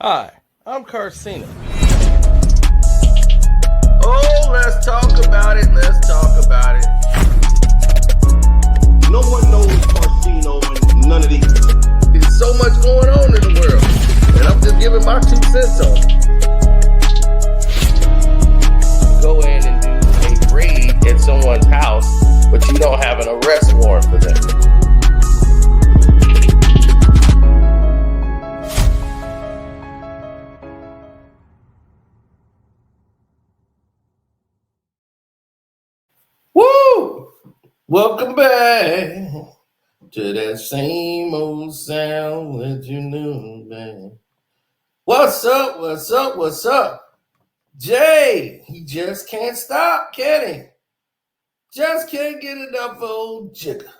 Hi, I'm Carcino. Oh, let's talk about it. Let's talk about it. No one knows Carcino and none of these. There's so much going on in the world, and I'm just giving my 2 cents on it. Go in and do a raid at someone's house, but you don't have an arrest warrant for them. Woo! Welcome back to that same old sound that you knew, man. What's up? What's up? What's up? Jay, he just can't stop, can he? Just can't get enough of old Jigga.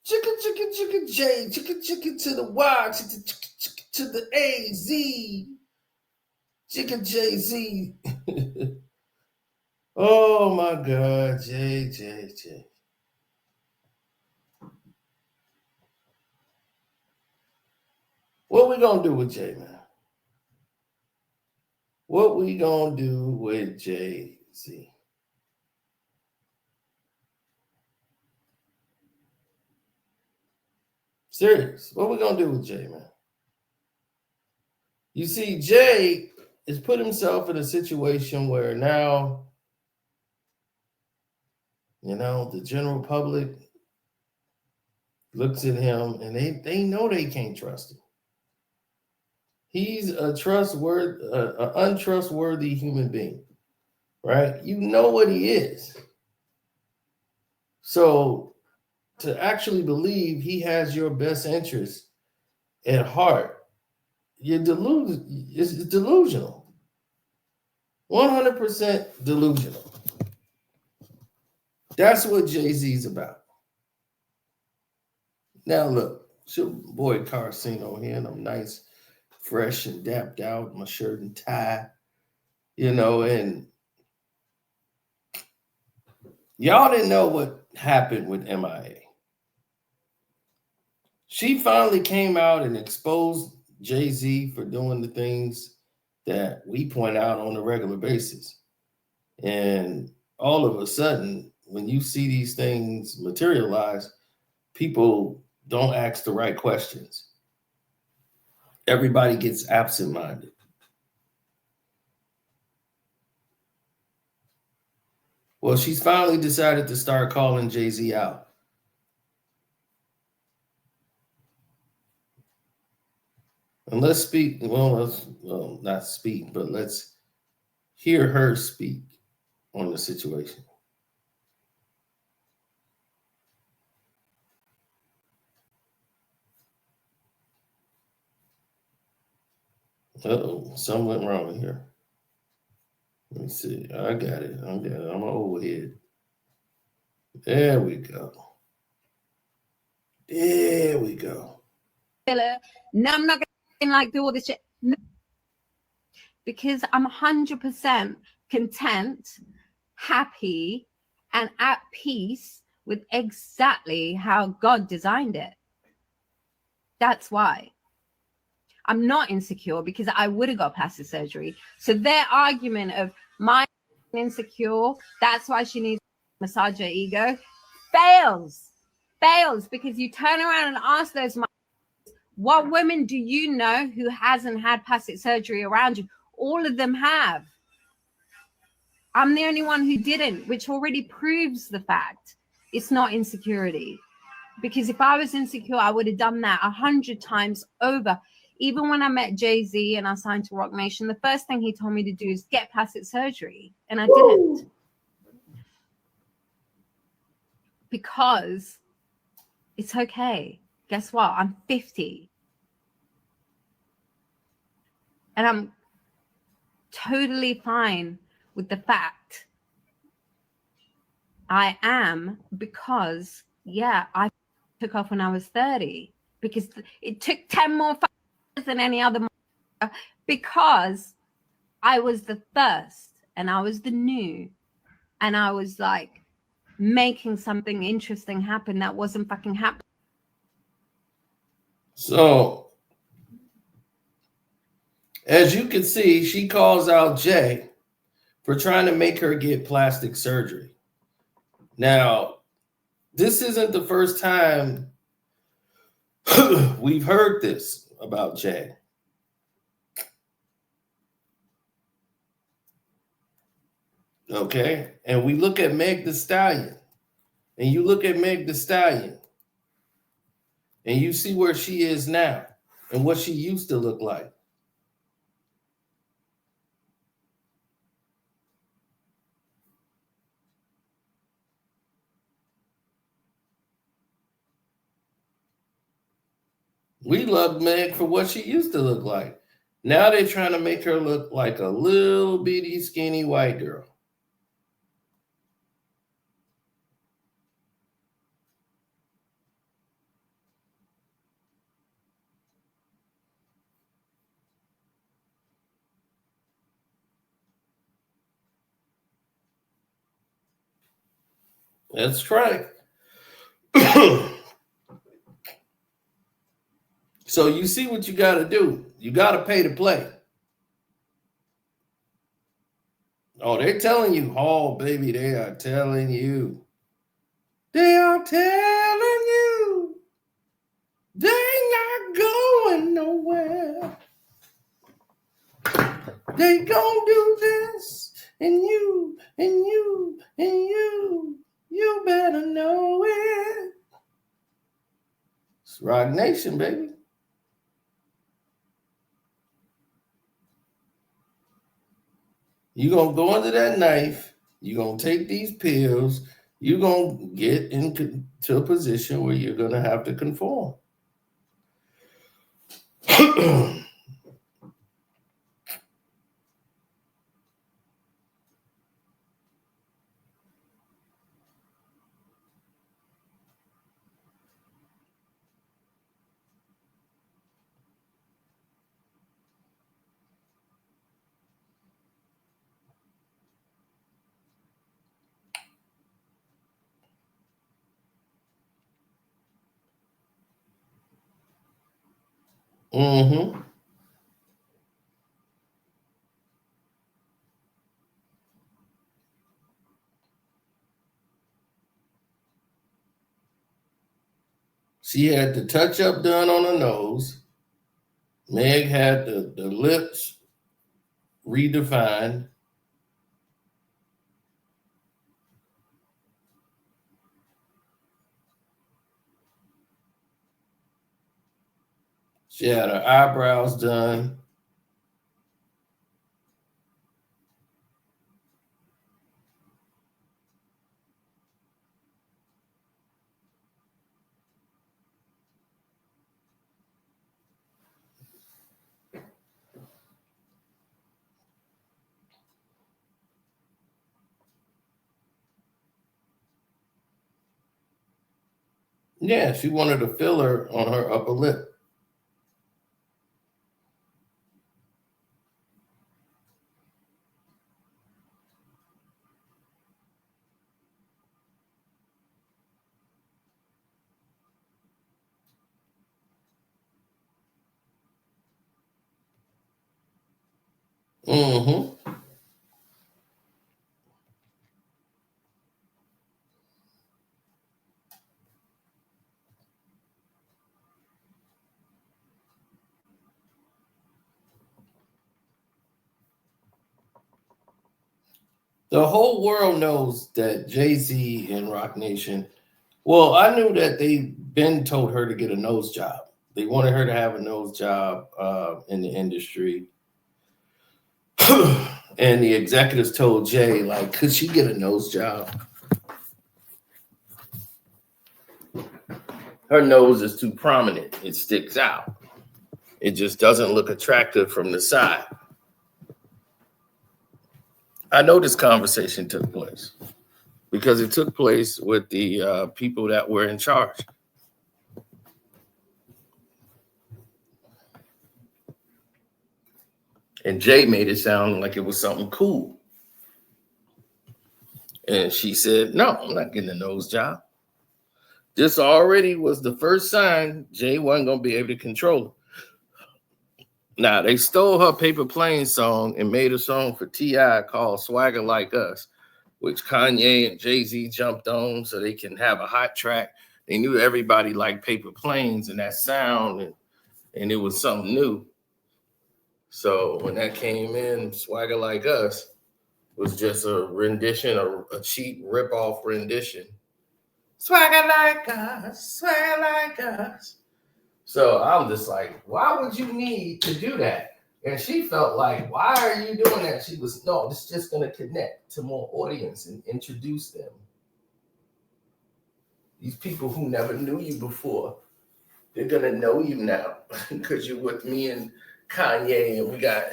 Jigga, Jay. Jigga to the Y, jigga to the A, Z. Jigga, Jay, Z. Oh my God, Jay. What we gonna do with Jay, man? What we gonna do with Jay-Z? Serious. What we gonna do with Jay, man? You see, Jay has put himself in a situation where now, the general public looks at him and they know they can't trust him. He's a untrustworthy human being, right? You know what he is. So to actually believe he has your best interest at heart, it's delusional. 100% delusional. That's what Jay-Z's about. Now look, it's your boy Carcino here, and I'm nice, fresh, and dapped out, my shirt and tie, and y'all didn't know what happened with M.I.A. She finally came out and exposed Jay-Z for doing the things that we point out on a regular basis. And all of a sudden, when you see these things materialize, people don't ask the right questions. Everybody gets absent-minded. Well, she's finally decided to start calling Jay-Z out. And let's speak, not speak, but let's hear her speak on the situation. Uh-oh, something went wrong here. Let me see. I got it. I'm an old head. There we go. No, I'm not going to do all this shit. No. Because I'm 100% content, happy, and at peace with exactly how God designed it. That's why. I'm not insecure because I would have got plastic surgery. So their argument of my insecure, that's why she needs to massage her ego, fails because you turn around and ask those what women do you know who hasn't had plastic surgery around you? All of them have. I'm the only one who didn't, which already proves the fact it's not insecurity. Because if I was insecure, I would have done that 100 times over. Even when I met Jay-Z and I signed to Roc Nation, the first thing he told me to do is get plastic surgery. And I didn't. Because it's okay. Guess what? I'm 50. And I'm totally fine with the fact I am, because, I took off when I was 30. Because it took 10 more years than any other, because I was the first and I was the new. And I was like making something interesting happen that wasn't fucking happening. So As you can see, she calls out Jay for trying to make her get plastic surgery. Now, this isn't the first time we've heard this about Jay. Okay? And we look at Meg Thee Stallion. And you look at Meg Thee Stallion. And you see where she is now and what she used to look like. We loved Meg for what she used to look like. Now they're trying to make her look like a little bitty skinny white girl. That's right. So you see what you got to do. You got to pay to play. Oh, they're telling you. Oh, baby, they are telling you. They are telling you. They not going nowhere. They gonna do this. And you, and you, and you. You better know it. It's Roc Nation, baby. You're going to go under that knife. You're going to take these pills. You're going to get into a position where you're going to have to conform. Mm-hmm. She had the touch-up done on her nose. Meg had the lips redefined. She had her eyebrows done. Yeah, she wanted a filler on her upper lip. Mm-hmm. The whole world knows that Jay-Z and Roc Nation. Well, I knew that they been told her to get a nose job. They wanted her to have a nose job in the industry. And the executives told Jay, like, could she get a nose job? Her nose is too prominent. It sticks out. It just doesn't look attractive from the side. I know this conversation took place because it took place with the people that were in charge. And Jay made it sound like it was something cool. And she said, no, I'm not getting a nose job. This already was the first sign Jay wasn't going to be able to control Now they stole her Paper Plane song and made a song for T.I. called Swagger Like Us, which Kanye and Jay-Z jumped on so they can have a hot track. They knew everybody liked Paper Planes and that sound, and it was something new. So when that came in, Swagger Like Us was just a rendition, a cheap rip-off rendition. Swagger like us, swagger like us. So I'm just like, why would you need to do that? And she felt like, why are you doing that? She was, no, it's just going to connect to more audience and introduce them. These people who never knew you before, they're going to know you now because you're with me and Kanye and we got,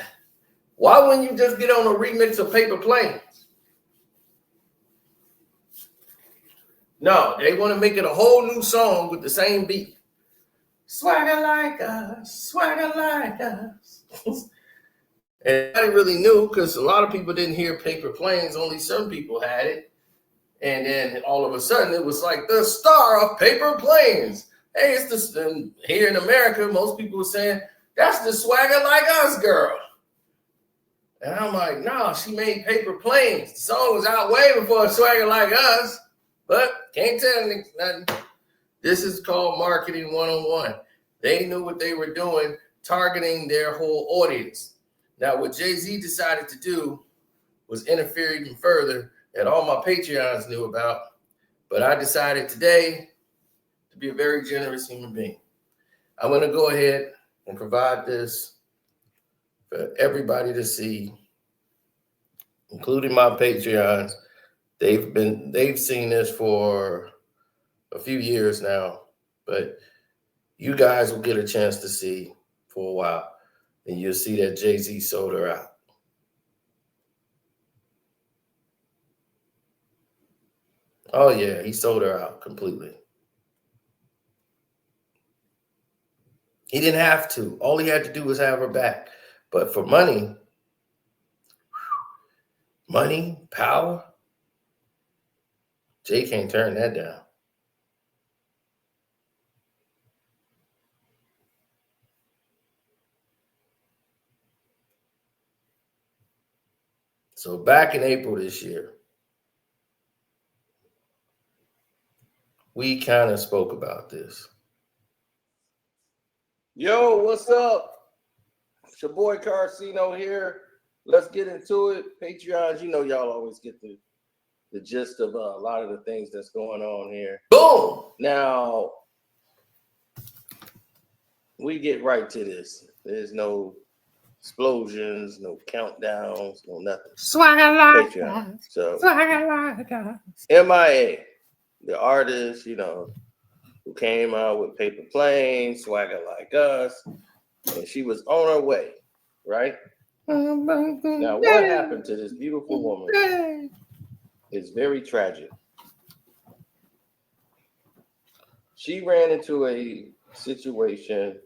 why wouldn't you just get on a remix of Paper Planes? No, they want to make it a whole new song with the same beat. Swagger like us, swagger like us. And nobody really knew because a lot of people didn't hear Paper Planes. Only some people had it. And then all of a sudden it was like the star of Paper Planes. Hey, it's this. Here in America, most people were saying, that's the Swagger Like Us girl. And I'm like, no, she made Paper Planes. The song was out way before Swagger Like Us. But can't tell nothing. This is called marketing 101. They knew what they were doing, targeting their whole audience. Now, what Jay-Z decided to do was interfere even further that all my Patreons knew about. But I decided today to be a very generous human being. I'm going to go ahead and provide this for everybody to see, including my Patreons. They've seen this for a few years now, but you guys will get a chance to see for a while, and you'll see that Jay-Z sold her out. Oh yeah, he sold her out completely. He didn't have to. All he had to do was have her back. But for money, power, Jay can't turn that down. So back in April this year, we kind of spoke about this. Yo, what's up? It's your boy Carcino here. Let's get into it. Patreons, you know y'all always get the gist of a lot of the things that's going on here. Boom! Now, we get right to this. There's no explosions, no countdowns, no nothing. Swagger like Patreon. us. So, Swagger like us. M.I.A, the artist, who came out with Paper Planes, Swagger Like Us, and she was on her way, right? Now, what happened to this beautiful woman is very tragic. She ran into a situation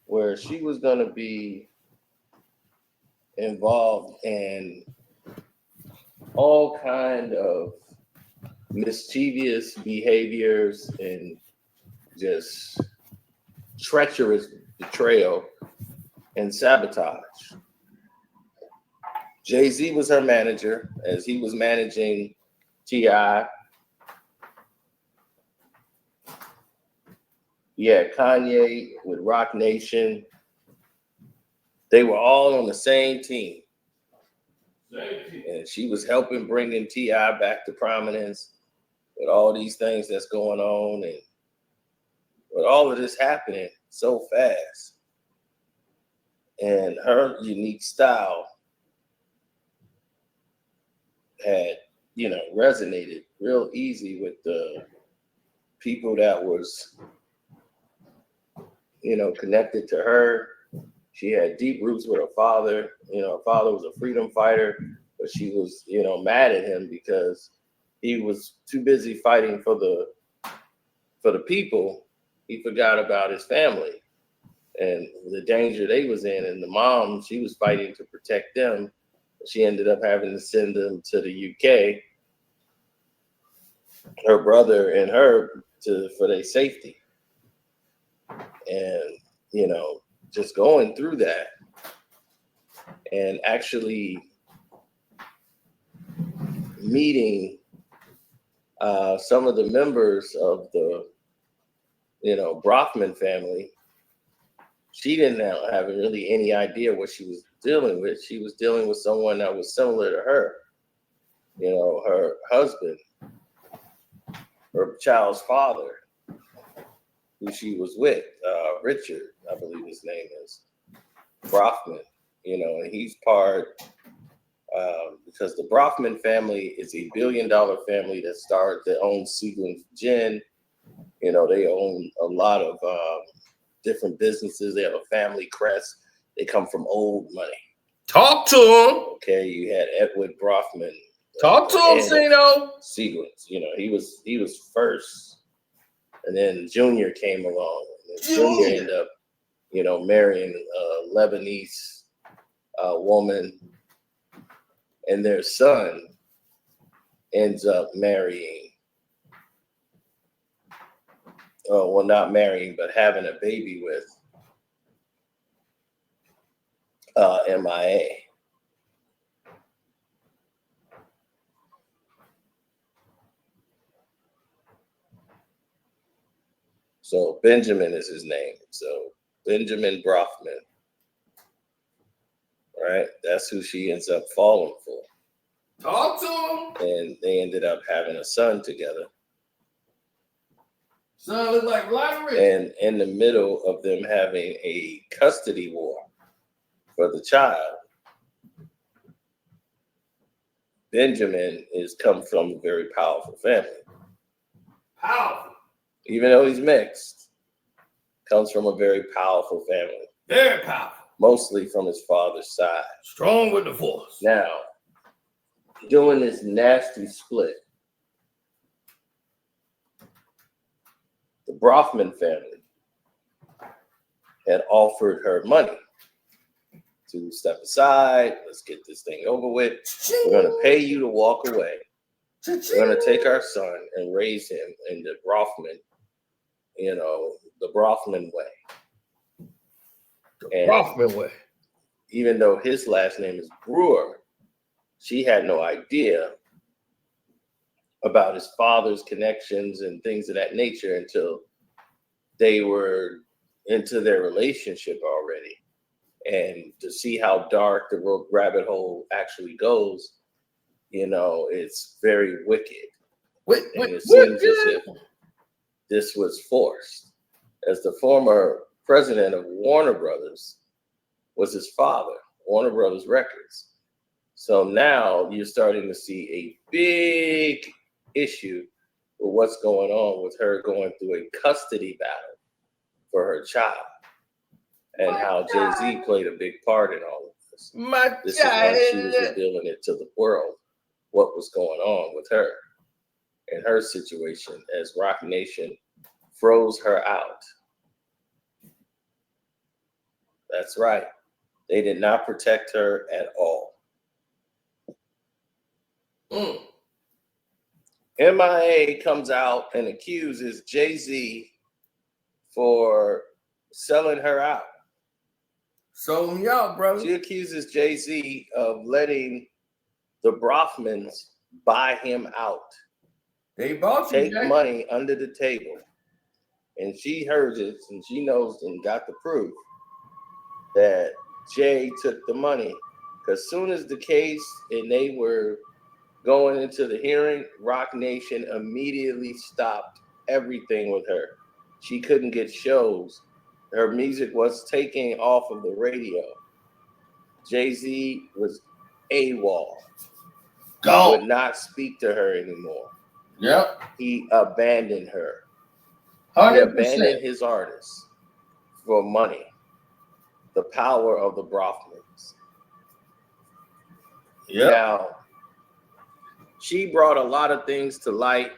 where she was going to be involved in all kind of mischievous behaviors and just treacherous betrayal and sabotage. Jay-Z was her manager as he was managing T.I. Yeah, Kanye with Roc Nation. They were all on the same team. And she was helping bringing T.I. back to prominence with all these things that's going on and with all of this happening so fast. And her unique style had, resonated real easy with the people that was, connected to her. She had deep roots with her father. Her father was a freedom fighter, but she was, mad at him because he was too busy fighting for the people. He forgot about his family and the danger they was in. And the mom, she was fighting to protect them. She ended up having to send them to the UK, her brother and her, for their safety. And, just going through that and actually meeting some of the members of the, Brofman family, she didn't have really any idea what she was dealing with. She was dealing with someone that was similar to her, her husband, her child's father, who she was with, Richard, I believe his name is, Brofman, and he's part, because the Brofman family is a billion-dollar family that owns Seagram's Gin. They own a lot of different businesses. They have a family crest. They come from old money. Talk to him. Okay, you had Edward Brofman. Talk to him, Zeno. Seagram's, he was first, and then Junior came along. And Junior ended up, marrying a Lebanese woman, and their son ends up marrying. Not marrying, but having a baby with M.I.A. So Benjamin is his name. So Benjamin Brofman, right? That's who she ends up falling for. Talk to him. And they ended up having a son together. Son look like lottery. And in the middle of them having a custody war for the child, Benjamin is come from a very powerful family. Powerful. Even though he's mixed, comes from a very powerful family. Very powerful. Mostly from his father's side. Strong with the force. Now, doing this nasty split, the Brofman family had offered her money to step aside. Let's get this thing over with. We're going to pay you to walk away. We're going to take our son and raise him in the Brofman, the Brofman way. Brofman way. Even though his last name is Brewer, she had no idea about his father's connections and things of that nature until they were into their relationship already. And to see how dark the rabbit hole actually goes, it's very wicked. And it seems as if this was forced. As the former president of Warner Brothers was his father, Warner Brothers Records. So now you're starting to see a big issue with what's going on with her going through a custody battle for her child, and how Jay-Z played a big part in all of this. This is when she was revealing it to the world, what was going on with her and her situation, as Roc Nation froze her out. That's right. They did not protect her at all. M.I.A. comes out and accuses Jay-Z for selling her out. Sold me out, brother. She accuses Jay-Z of letting the Brofmans buy him out. They bought you, Take Jay. money under the table. And she heard it, and she knows and got the proof that Jay took the money. Because soon as the case and they were going into the hearing, Roc Nation immediately stopped everything with her. She couldn't get shows. Her music was taking off of the radio. Jay-Z was AWOL. Gone. Would not speak to her anymore. Yep. He abandoned her. 100%. He abandoned his artists for money. The power of the Brofmans. Yep. Now, she brought a lot of things to light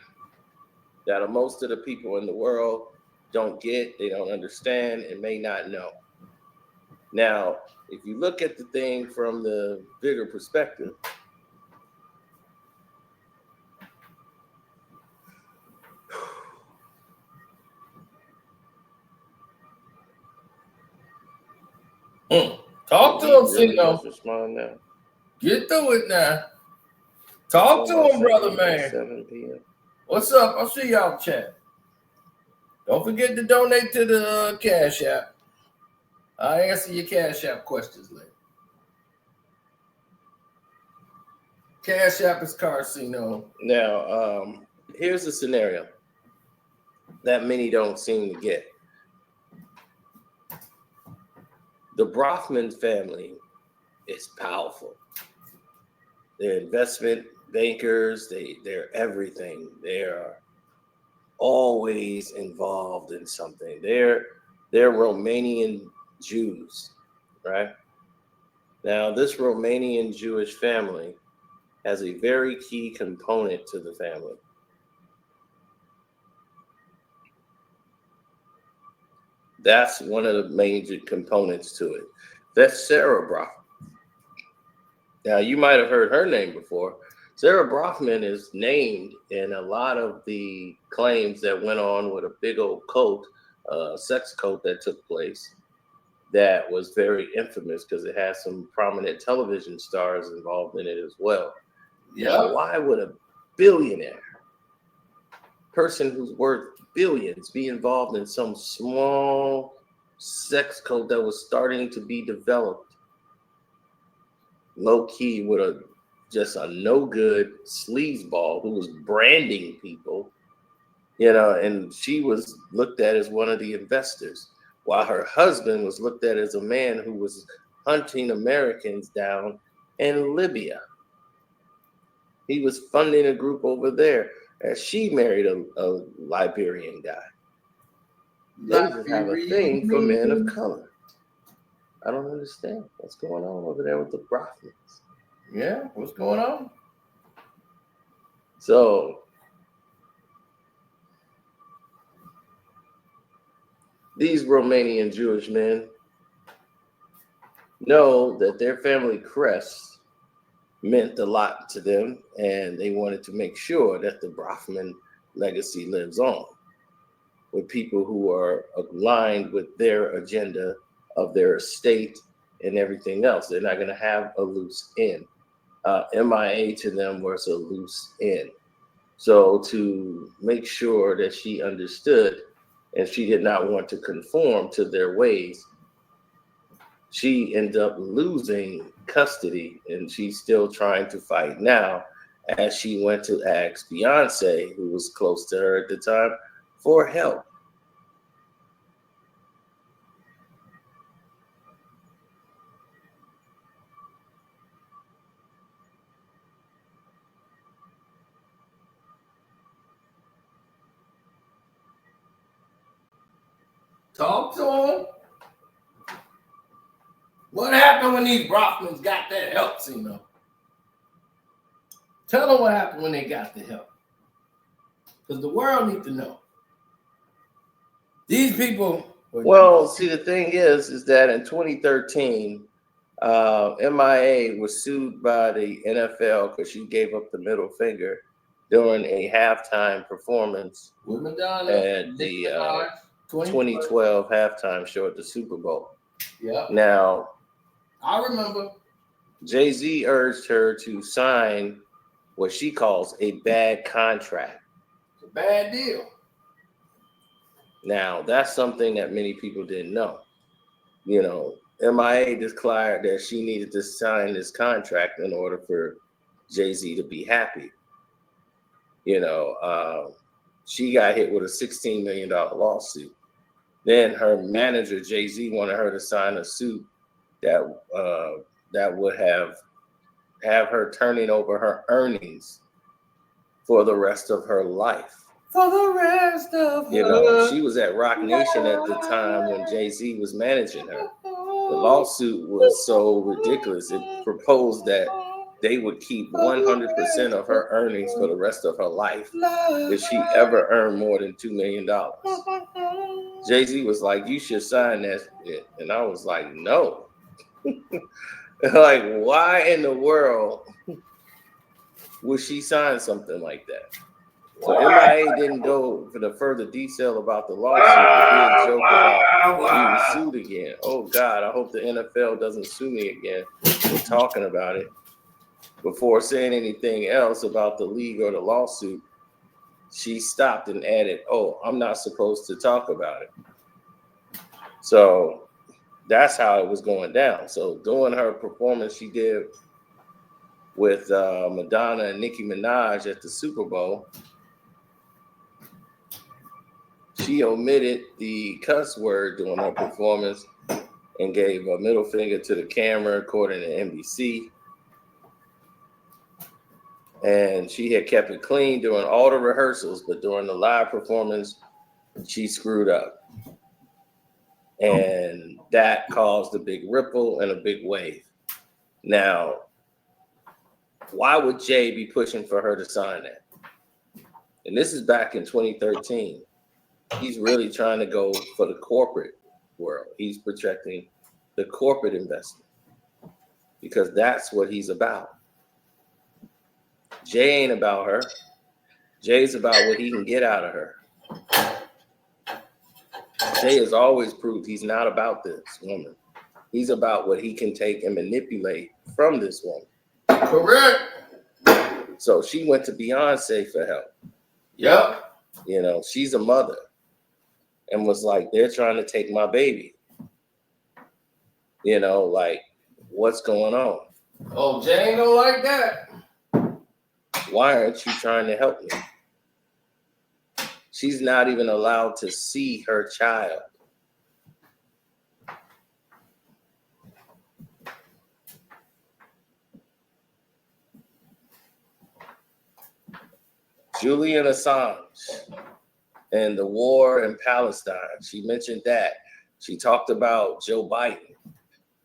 that most of the people in the world don't get, they don't understand, and may not know. Now, if you look at the thing from the bigger perspective, Talk to Did he him, really Cino. just respond now? Get through it now. Talk to him, brother, man. 7 p.m. What's up? I'll see y'all chat. Don't forget to donate to the Cash App. I'll answer your Cash App questions later. Cash App is Carcino. Now, here's a scenario that many don't seem to get. The Brofman family is powerful. They're investment bankers. They're everything. They are always involved in something. They're Romanian Jews, right? Now, this Romanian Jewish family has a very key component to the family. That's one of the major components to it. That's Sarah Brofman. Now, you might have heard her name before. Sarah Brofman is named in a lot of the claims that went on with a big old cult, sex cult that took place that was very infamous because it has some prominent television stars involved in it as well. Yeah. Now, why would a billionaire, person who's worth billions, be involved in some small sex cult that was starting to be developed low key with just a no good sleazeball who was branding people, and she was looked at as one of the investors, while her husband was looked at as a man who was hunting Americans down in Libya. He was funding a group over there as she married a Liberian guy. They just have a thing for men of color. I don't understand what's going on over there with the Brofmans. Yeah, what's going on? So these Romanian Jewish men know that their family crest meant a lot to them, and they wanted to make sure that the Brofman legacy lives on with people who are aligned with their agenda of their estate and everything else. They're not going to have a loose end. M.I.A. to them was a loose end. So to make sure that she understood and she did not want to conform to their ways, she ended up losing custody, and she's still trying to fight now as she went to ask Beyonce, who was close to her at the time, for help. Talk to him. What happened when these Brofmans got that help, Cino? Tell them what happened when they got the help. Because the world needs to know. These people. Well, see, the thing is that in 2013, M.I.A. was sued by the NFL because she gave up the middle finger during a halftime performance at the 2012 halftime show at the Super Bowl. Yeah. Now, I remember. Jay-Z urged her to sign what she calls a bad contract. It's a bad deal. Now, that's something that many people didn't know. M.I.A. declared that she needed to sign this contract in order for Jay-Z to be happy. She got hit with a $16 million lawsuit. Then her manager, Jay-Z, wanted her to sign a suit that would have her turning over her earnings for the rest of her life. For the rest of her. She was at RocNation at the time when Jay-Z was managing her. The lawsuit was so ridiculous. It proposed that they would keep 100% of her earnings for the rest of her life if she ever earned more than $2 million. Jay-Z was like, "You should sign that." And I was like, "No." Like, why in the world would she sign something like that? So M.I.A. didn't go for the further detail about the lawsuit, but did joke about being sued sued again. Oh God, I hope the NFL doesn't sue me again for talking about it. Before saying anything else about the league or the lawsuit, she stopped and added, "Oh, I'm not supposed to talk about it." So that's how it was going down. So during her performance she did with Madonna and Nicki Minaj at the Super Bowl, she omitted the cuss word during her performance and gave a middle finger to the camera, according to NBC. And she had kept it clean during all the rehearsals, but during the live performance, she screwed up. And that caused a big ripple and a big wave. Now, why would Jay be pushing for her to sign that? And this is back in 2013. He's really trying to go for the corporate world. He's protecting the corporate investment because that's what he's about. Jay ain't about her. Jay's about what he can get out of her. Jay has always proved he's not about this woman. He's about what he can take and manipulate from this woman. Correct. So she went to Beyonce for help. Yep. You know, she's a mother and was like, they're trying to take my baby. You know, like, what's going on? Oh, Jane don't like that. Why aren't you trying to help me? She's not even allowed to see her child. Julian Assange and the war in Palestine. She mentioned that. She talked about Joe Biden.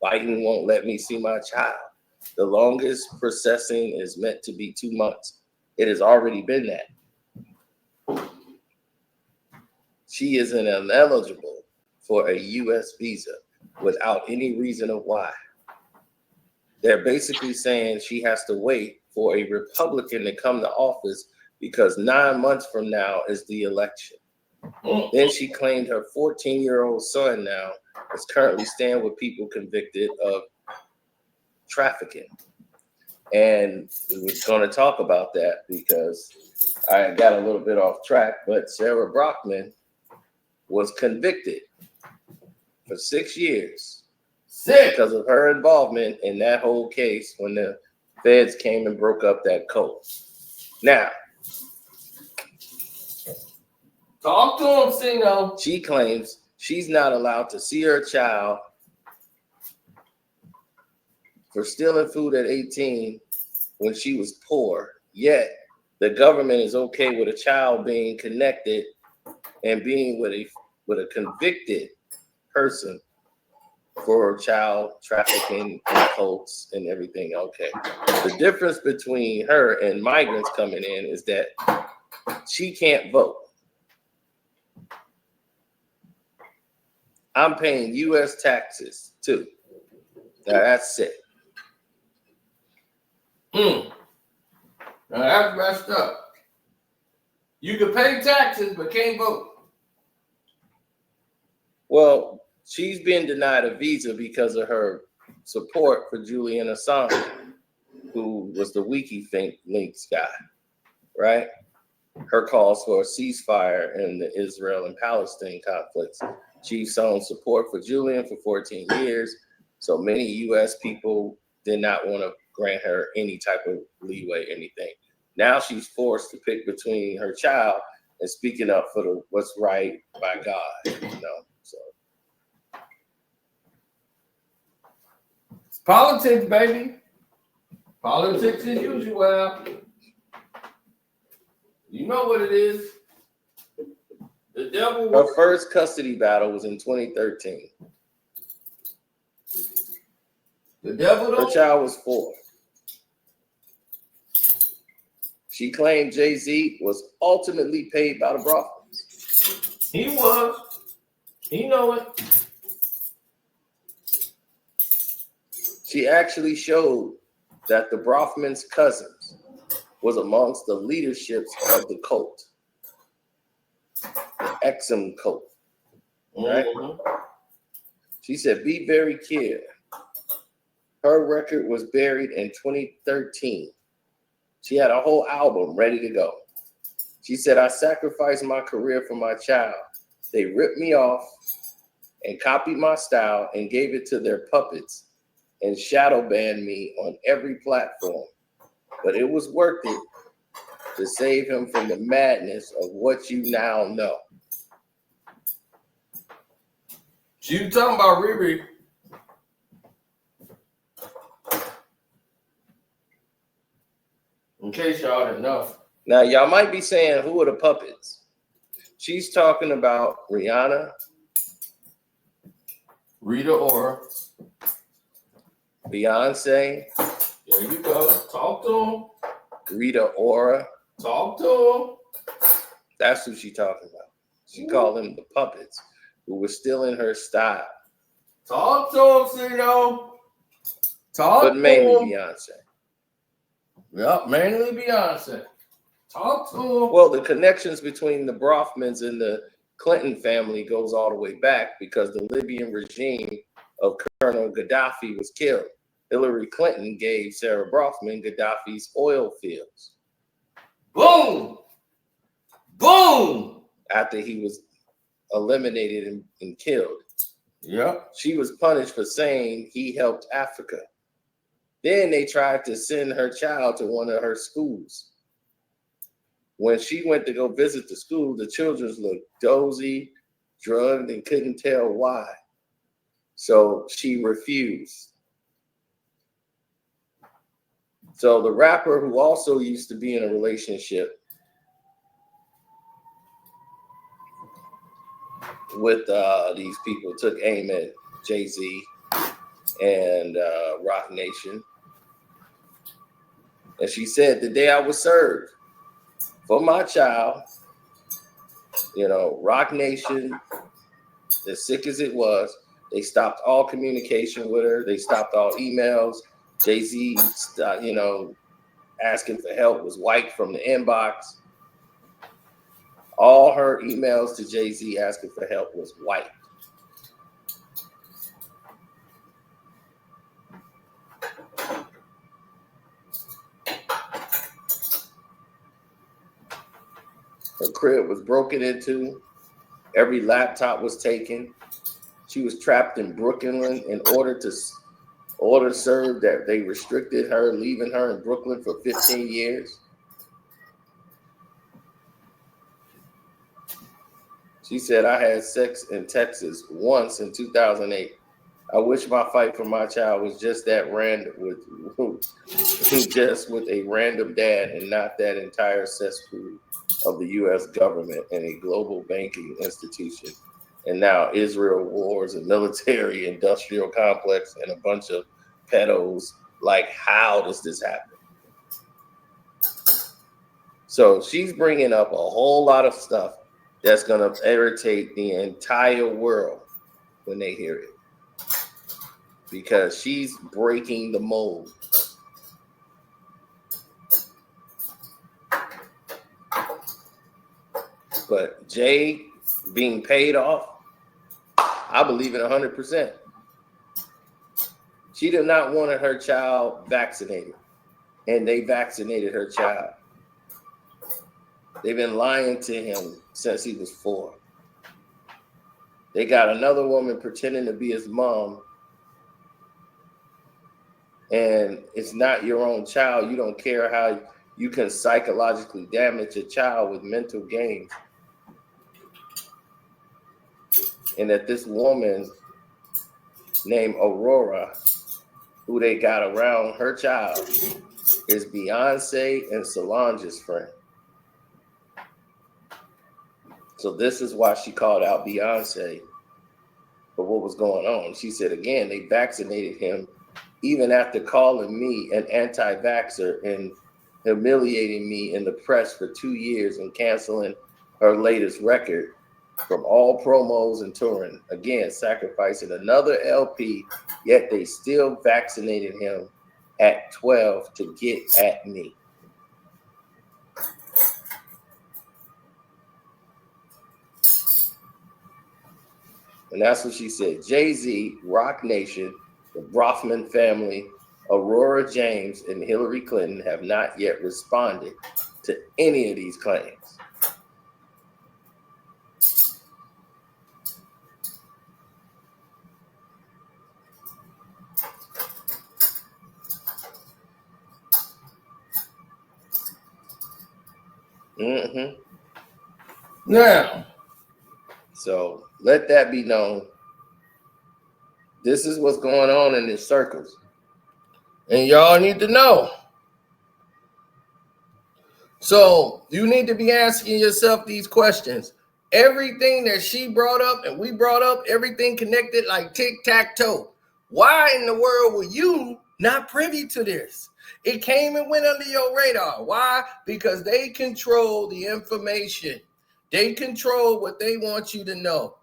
Biden won't let me see my child. The longest processing is meant to be 2 months. It has already been that. She is ineligible for a U.S. visa without any reason of why. They're basically saying she has to wait for a Republican to come to office because 9 months from now is the election. Then she claimed her 14-year-old son now is currently staying with people convicted of trafficking. And we were going to talk about that because I got a little bit off track, but Sarah Brockman was convicted for 6 years because of her involvement in that whole case when the feds came and broke up that cult. Now, Talk to him, Sino. she claims she's not allowed to see her child for stealing food at 18 when she was poor, yet the government is okay with a child being connected and being with a convicted person for child trafficking and cults and everything. Okay. The difference between her and migrants coming in is that she can't vote. I'm paying U.S. taxes too. Now that's it. Now that's messed up. You can pay taxes but can't vote. Well, she's been denied a visa because of her support for Julian Assange, who was the WikiLeaks guy, right? Her calls for a ceasefire in the Israel and Palestine conflicts. She's shown support for Julian for 14 years. So many U.S. people did not want to grant her any type of leeway, anything. Now she's forced to pick between her child and speaking up for what's right by God, you know. So It's politics, baby. Politics as usual. You know what it is. The devil. her first custody battle was in 2013. The devil. Her child was 4. She claimed Jay-Z was ultimately paid by the brothels. He was. He know it. She actually showed that the Brofman's cousins was amongst the leaderships of the cult, the Exum cult, right? She said, be very clear. Her record was buried in 2013. She had a whole album ready to go. She said, I sacrificed my career for my child. They ripped me off and copied my style and gave it to their puppets and shadow banned me on every platform. But it was worth it to save him from the madness of what you now know. You talking about Riri? In case y'all didn't know. Now, y'all might be saying, who are the puppets? She's talking about Rihanna, Rita Ora. Beyonce. There you go. Talk to him. Rita Ora. Talk to him. That's who she's talking about. She called them the puppets who were still in her style. Talk to him, Cito. Talk But to mainly him. Beyonce. Yep, mainly Beyonce. Talk to him. Well, the connections between the Brofmans and the Clinton family goes all the way back because the Libyan regime of Colonel Gaddafi was killed. Hillary Clinton gave Sarah Brofman Gaddafi's oil fields. Boom! Boom! After he was eliminated and killed. Yep. She was punished for saying he helped Africa. Then they tried to send her child to one of her schools. When she went to go visit the school, the children looked dozy, drugged, and couldn't tell why. So she refused. So the rapper who also used to be in a relationship with these people took aim at Jay-Z and Roc Nation. And she said, the day I was served for my child, you know, Roc Nation, as sick as it was, they stopped all communication with her. They stopped all emails. Jay-Z, you know, asking for help was wiped from the inbox. All her emails to Jay-Z asking for help was wiped. Her crib was broken into. Every laptop was taken. She was trapped in Brooklyn in order served that they restricted her, leaving her in Brooklyn for 15 years. She said, I had sex in Texas once in 2008. I wish my fight for my child was just that random, just with a random dad and not that entire cesspool of the U.S. government and a global banking institution. And now Israel wars and military industrial complex and a bunch of pedos. Like, how does this happen? So she's bringing up a whole lot of stuff that's going to irritate the entire world when they hear it. Because she's breaking the mold. But Jay being paid off, I believe it 100%. She did not want her child vaccinated, and they vaccinated her child. They've been lying to him since he was 4. They got another woman pretending to be his mom, and it's not your own child. You don't care how you can psychologically damage a child with mental games. And that this woman named Aurora, who they got around her child, is Beyonce and Solange's friend. So this is why she called out Beyonce for what was going on. She said, again, they vaccinated him even after calling me an anti-vaxxer and humiliating me in the press for 2 years and canceling her latest record from all promos and touring. Again, sacrificing another LP, yet they still vaccinated him at 12 to get at me. And that's what she said. Jay-Z, Roc Nation, the Brofman family, Aurora James, and Hillary Clinton have not yet responded to any of these claims. Mm-hmm. Now, so let that be known. This is what's going on in these circles. And y'all need to know. So you need to be asking yourself these questions. Everything that she brought up and we brought up, everything connected like tic-tac-toe. Why in the world were you not privy to this? It came and went under your radar. Why? Because they control the information. They control what they want you to know.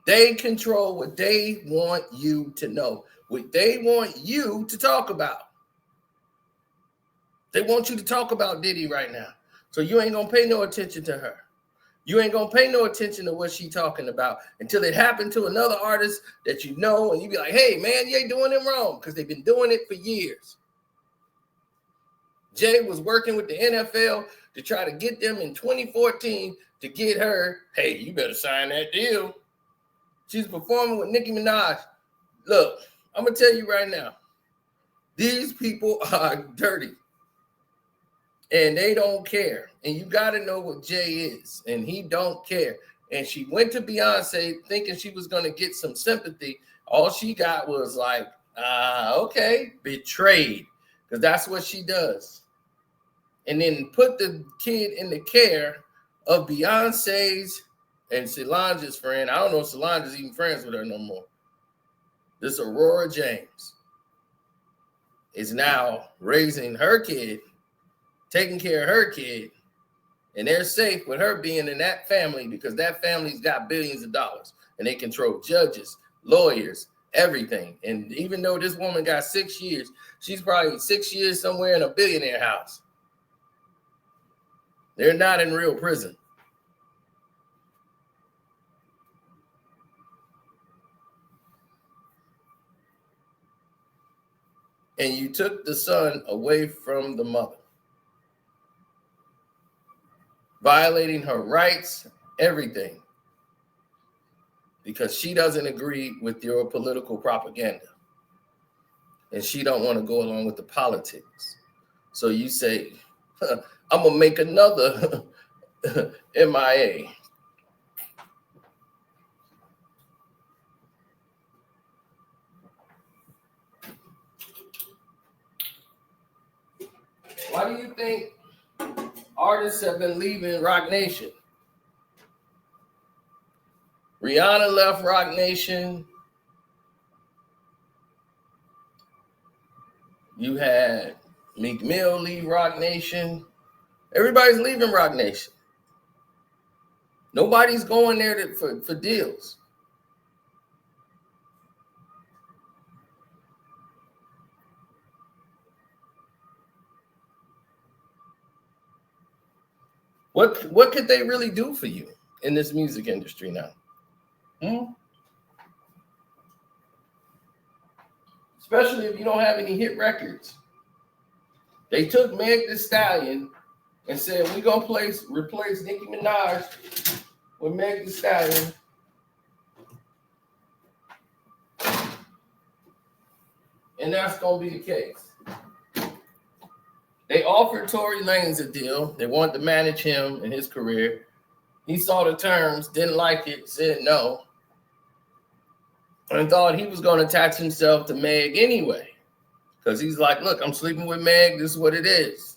They control what they want you to know, what they want you to talk about. They want you to talk about Diddy right now. So you ain't going to pay no attention to her. You ain't going to pay no attention to what she talking about until it happened to another artist that you know, and you be like, hey, man, you ain't doing them wrong, because they've been doing it for years. Jay was working with the NFL to try to get them in 2014 to get her, hey, you better sign that deal. She's performing with Nicki Minaj. Look, I'm going to tell you right now, these people are dirty. And they don't care. And you got to know what Jay is. And he don't care. And she went to Beyonce thinking she was going to get some sympathy. All she got was like, okay, betrayed. Because that's what she does. And then put the kid in the care of Beyonce's and Solange's friend. I don't know if Solange is even friends with her no more. This Aurora James is now raising her kid, taking care of her kid, and they're safe with her being in that family because that family's got billions of dollars and they control judges, lawyers, everything. And even though this woman got 6 years, she's probably 6 years somewhere in a billionaire house. They're not in real prison. And you took the son away from the mother, violating her rights, everything, because she doesn't agree with your political propaganda. And she don't want to go along with the politics. So you say, I'm going to make another M.I.A. Why do you think artists have been leaving Roc Nation? Rihanna left Roc Nation. You had Meek Mill leave Roc Nation. Everybody's leaving Roc Nation. Nobody's going there for deals. What could they really do for you in this music industry now? Especially if you don't have any hit records. They took Meg Thee Stallion and said, we're going to replace Nicki Minaj with Meg Thee Stallion. And that's going to be the case. They offered Tory Lanez a deal. They wanted to manage him in his career. He saw the terms, didn't like it, said no, and thought he was going to attach himself to Meg anyway. Because he's like, look, I'm sleeping with Meg. This is what it is.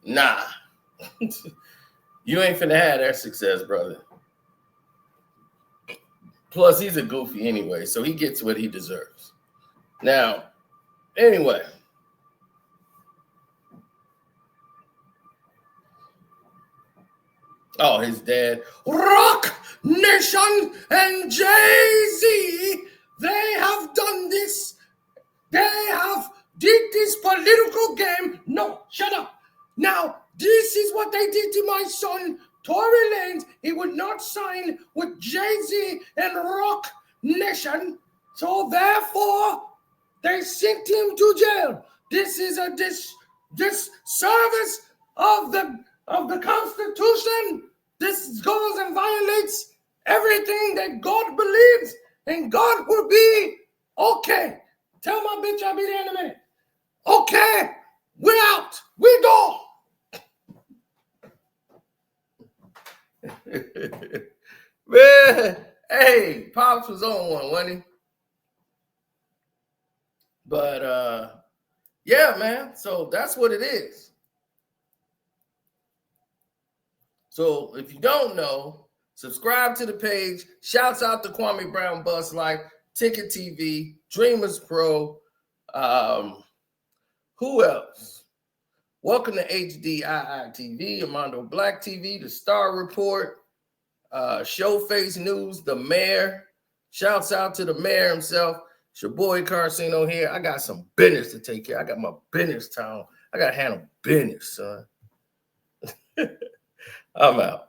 Nah. You ain't finna have that success, brother. Plus, he's a goofy anyway, so he gets what he deserves. Now, anyway. Oh, his dad. Roc Nation and Jay-Z, they have done this. They have did this political game. No, shut up. Now, this is what they did to my son. Tory Lanez, he would not sign with Jay-Z and Roc Nation. So therefore, they sent him to jail. This is a disservice of the Constitution. This goes and violates everything that God believes, and God will be okay. Tell my bitch I'll be there in a minute. Okay, we're out. We go. Man, hey, Pops was on one, wasn't he? But yeah, man. So that's what it is. So if you don't know, subscribe to the page. Shouts out to Kwame Brown Bus Life, Ticket TV, Dreamers Pro. Who else? Welcome to HDII TV, Armando Black TV, The Star Report, Showface News, The Mayor. Shouts out to the mayor himself. It's your boy Carcino here. I got some business to take care of. I got my business town. I got to handle business, son. I'm out.